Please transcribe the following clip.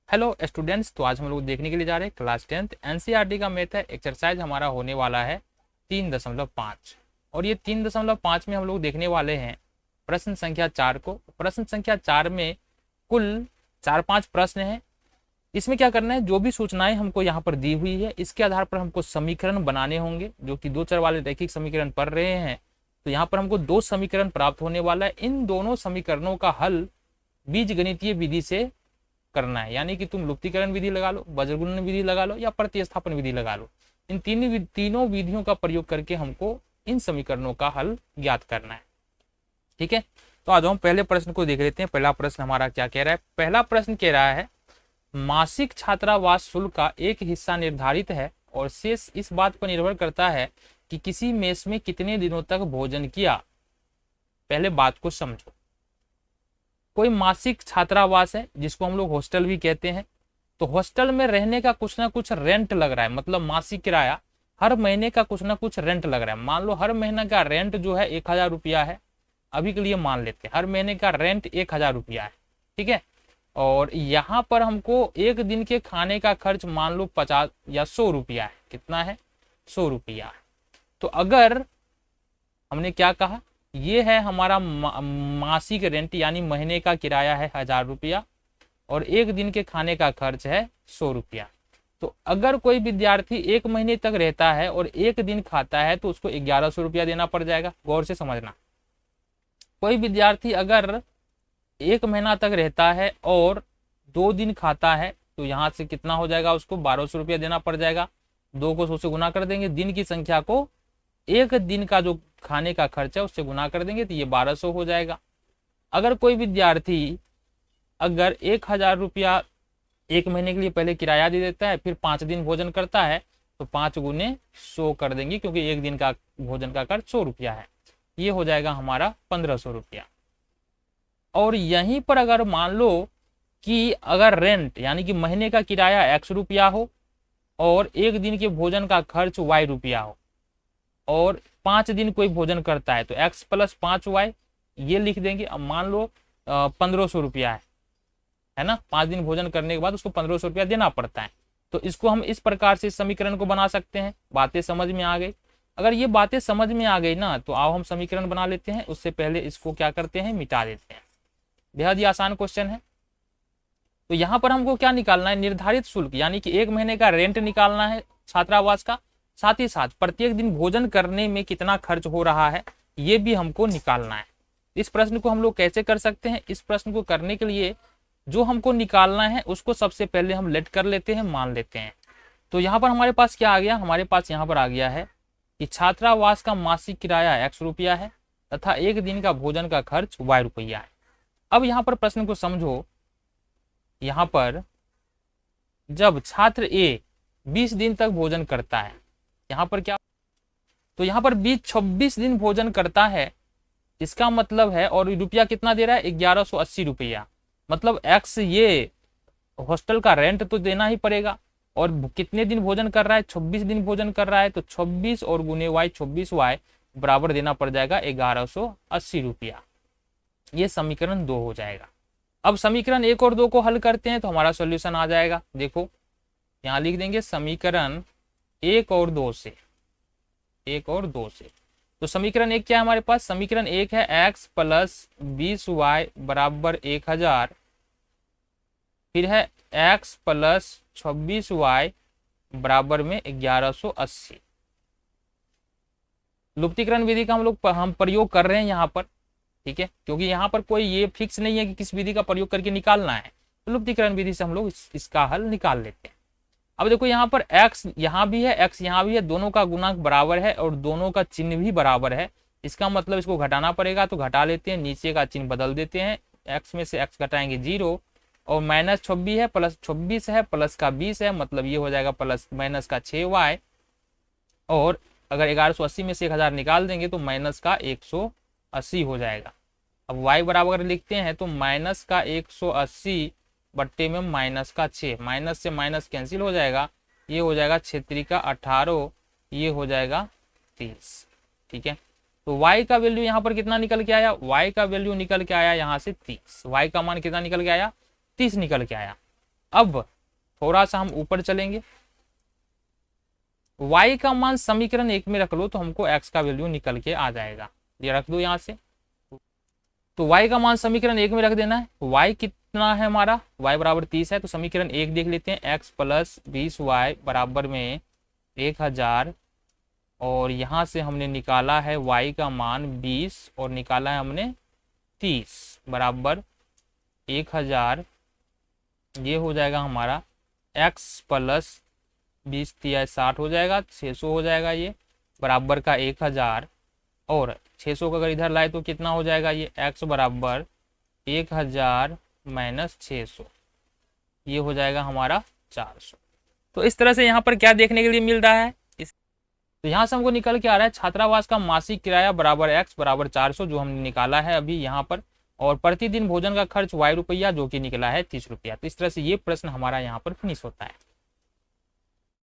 Hello students, तो आज हम लोग देखने के लिए जा रहे हैं क्लास 10th एनसीईआरटी का मैथ है। एक्सरसाइज हमारा होने वाला है 3.5 और ये 3.5 में हम लोग देखने वाले हैं प्रश्न संख्या 4 को। प्रश्न संख्या 4 में कुल 4-5 प्रश्न हैं। इसमें क्या करना है, जो भी सूचनाएं हमको यहाँ पर दी हुई है इसके आधार पर हमको समीकरण बनाने होंगे, जो कि 2 चर वाले रैखिक समीकरण पढ़ रहे हैं। तो यहाँ पर हमको 2 समीकरण प्राप्त होने वाला है। इन दोनों समीकरणों का हल बीजगणितीय विधि से करना है, यानी कि तुम लुप्तीकरण विधि लगा लो, वज्रगुणन विधि लगा लो या प्रतिस्थापन विधि लगा लो। इन तीनों विधियों का प्रयोग करके हमको इन समीकरणों का हल ज्ञात करना है। ठीक है, तो आज हम पहले प्रश्न को देख लेते हैं। पहला प्रश्न हमारा क्या कह रहा है। पहला प्रश्न कह रहा है मासिक छात्रावास शुल्क का एक हिस्सा निर्धारित है और शेष इस बात पर निर्भर करता है कि किसी मेस में कितने दिनों तक भोजन किया। पहले बात को समझो। कोई मासिक छात्रावास है जिसको हम लोग हॉस्टल भी कहते हैं, तो हॉस्टल में रहने का कुछ ना कुछ रेंट लग रहा है, मतलब मासिक किराया। हर महीने का कुछ ना कुछ रेंट लग रहा है। मान लो हर महीने का रेंट जो है 1000 रुपया है, अभी के लिए मान लेते हैं हर महीने का रेंट 1000 रुपया है। ठीक है, और यहाँ पर हमको एक दिन के खाने का खर्च मान लो 50 या 100 रुपया है। कितना है? 100 रुपया है। तो अगर हमने क्या कहा, ये है हमारा मासिक रेंट, यानी महीने का किराया है 1000 रुपया और एक दिन के खाने का खर्च है 100 रुपया। तो अगर कोई विद्यार्थी एक महीने तक रहता है और एक दिन खाता है तो उसको 1100 रुपया देना पड़ जाएगा। गौर से समझना। कोई विद्यार्थी अगर एक महीना तक रहता है और 2 दिन खाता है तो यहाँ से कितना हो जाएगा, उसको 1200 रुपया देना पड़ जाएगा। 2 को 100 से गुना कर देंगे, दिन की संख्या को एक दिन का जो खाने का खर्च है उससे गुना कर देंगे तो ये 1200 हो जाएगा। अगर कोई विद्यार्थी अगर 1000 रुपया एक महीने के लिए पहले किराया दे देता है, फिर 5 दिन भोजन करता है तो 5 गुने 100 कर देंगे, क्योंकि एक दिन का भोजन का खर्च 100 रुपया है। ये हो जाएगा हमारा 1500 रुपया। और यहीं पर अगर मान लो कि अगर रेंट यानी कि महीने का किराया x रुपया हो और एक दिन के भोजन का खर्च y रुपया हो और 5 दिन कोई भोजन करता है तो x + 5y ये लिख देंगे। अब मान लो 1500 रुपया है ना, 5 दिन भोजन करने के बाद उसको 1500 रुपया देना पड़ता है। तो इसको हम इस प्रकार से समीकरण को बना सकते हैं। बातें समझ में आ गई? अगर ये बातें समझ में आ गई ना तो आओ हम समीकरण बना लेते हैं। उससे पहले इसको क्या करते हैं, मिटा देते हैं। बेहद ही आसान क्वेश्चन है। तो यहाँ पर हमको क्या निकालना है, निर्धारित शुल्क, यानी कि एक महीने का रेंट निकालना है छात्रावास का, साथ ही साथ प्रत्येक दिन भोजन करने में कितना खर्च हो रहा है ये भी हमको निकालना है। इस प्रश्न को हम लोग कैसे कर सकते हैं, इस प्रश्न को करने के लिए जो हमको निकालना है उसको सबसे पहले हम लेट कर लेते हैं, मान लेते हैं। तो यहाँ पर हमारे पास क्या आ गया, हमारे पास यहाँ पर आ गया है कि छात्रावास का मासिक किराया x रुपया है तथा एक दिन का भोजन का खर्च y रुपया है। अब यहाँ पर प्रश्न को समझो। यहाँ पर जब छात्र A 20 दिन तक भोजन करता है, यहाँ पर क्या, तो यहाँ पर 26 दिन भोजन करता है, इसका मतलब है, और रुपया कितना दे रहा है, 1180 रुपया। मतलब x ये हॉस्टल का रेंट तो देना ही पड़ेगा, और कितने दिन भोजन कर रहा है, 26 दिन भोजन कर रहा है, तो 26 और गुने y 26y बराबर देना पड़ जाएगा 1180 रुपया। ये समीकरण 2 हो जाएगा। अब समीकरण 1 और 2 को हल करते हैं तो हमारा सॉल्यूशन आ जाएगा। देखो यहाँ लिख देंगे समीकरण 1 और 2 से, 1 और 2 से। तो समीकरण 1 क्या है हमारे पास, समीकरण 1 है x + 20y बराबर 1000, फिर है x + 26y बराबर में 1180। लुप्तीकरण विधि का हम प्रयोग कर रहे हैं यहाँ पर। ठीक है, क्योंकि यहाँ पर कोई ये फिक्स नहीं है कि किस विधि का प्रयोग करके निकालना है, तो लुप्तीकरण विधि से हम लोग इसका हल निकाल लेते हैं। अब देखो यहाँ पर x यहाँ भी है, x यहाँ भी है, दोनों का गुणांक बराबर है और दोनों का चिन्ह भी बराबर है। इसका मतलब इसको घटाना पड़ेगा, तो घटा लेते हैं, नीचे का चिन्ह बदल देते हैं। x में से x घटाएंगे 0 और -26 है प्लस 26 है प्लस का 20 है, मतलब ये हो जाएगा प्लस माइनस का 6y, और अगर 1180 में से 1000 निकाल देंगे तो माइनस का 180 हो जाएगा। अब y बराबर लिखते हैं तो माइनस का 180 बट्टे में माइनस का 6, माइनस से माइनस कैंसिल हो जाएगा, ये हो जाएगा 6 का 18, ये हो जाएगा 30। ठीक है, तो y का वैल्यू यहाँ पर कितना निकल के आया, y का वैल्यू निकल के आया यहाँ से 30। y का मान कितना निकल के आया, 30 निकल के आया। अब थोड़ा सा हम ऊपर चलेंगे, y का मान समीकरण 1 में रख लो तो हमको x का वैल्यू निकल के आ जाएगा। ये रख दो यहाँ से, तो y का मान समीकरण 1 में रख देना है। y कितना है हमारा, y बराबर 30 है, तो समीकरण 1 देख लेते हैं, x प्लस 20y बराबर में 1000, और यहाँ से हमने निकाला है y का मान 20 और निकाला है हमने 30 बराबर 1000। ये हो जाएगा हमारा x प्लस 20 तिया 60 हो जाएगा, 600 हो जाएगा ये बराबर का 1000, और 600 का अगर इधर लाए तो कितना हो जाएगा, ये x बराबर 1000 माइनस 600, ये हो जाएगा हमारा 400। तो इस तरह से यहाँ पर क्या देखने के लिए मिल रहा है, तो यहाँ से हमको निकल के आ रहा है छात्रावास का मासिक किराया बराबर x बराबर 400 जो हमने निकाला है अभी यहाँ पर, और प्रतिदिन भोजन का खर्च y रुपया जो कि निकला है 30 रुपया। तो इस तरह से ये प्रश्न हमारा यहाँ पर फिनिश होता है।